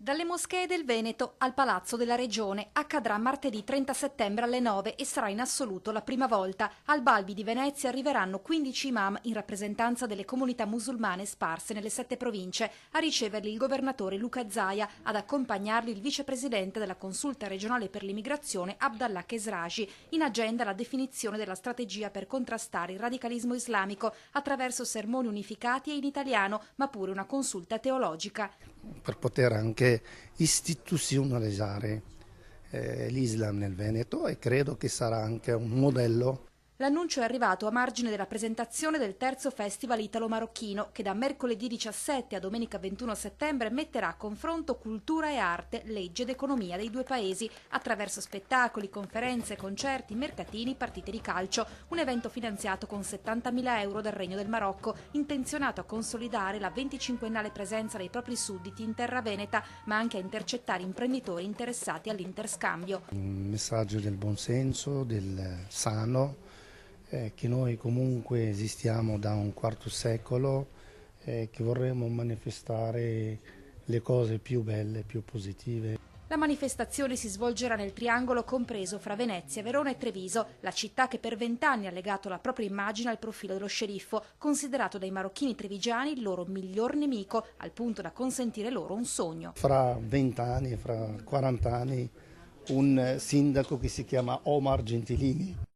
Dalle moschee del Veneto al Palazzo della Regione accadrà martedì 30 settembre alle 9 e sarà in assoluto la prima volta. Al Balbi di Venezia arriveranno 15 imam in rappresentanza delle comunità musulmane sparse nelle 7 province. A riceverli il governatore Luca Zaia, ad accompagnarli il vicepresidente della Consulta regionale per l'immigrazione Abdallah Khesraji. In agenda la definizione della strategia per contrastare il radicalismo islamico attraverso sermoni unificati e in italiano, ma pure una consulta teologica. Per poter anche istituzionalizzare l'Islam nel Veneto, e credo che sarà anche un modello. L'annuncio è arrivato a margine della presentazione del terzo Festival Italo-Marocchino, che da mercoledì 17 a domenica 21 settembre metterà a confronto cultura e arte, legge ed economia dei due paesi, attraverso spettacoli, conferenze, concerti, mercatini, partite di calcio. Un evento finanziato con 70.000 euro dal Regno del Marocco, intenzionato a consolidare la 25ennale presenza dei propri sudditi in terra veneta, ma anche a intercettare imprenditori interessati all'interscambio. Un messaggio del buonsenso, del sano, che noi comunque esistiamo da un quarto secolo, che vorremmo manifestare le cose più belle, più positive. La manifestazione si svolgerà nel triangolo compreso fra Venezia, Verona e Treviso, la città che per 20 anni ha legato la propria immagine al profilo dello sceriffo, considerato dai marocchini trevigiani il loro miglior nemico, al punto da consentire loro un sogno. Fra 20 anni, fra 40 anni, un sindaco che si chiama Omar Gentilini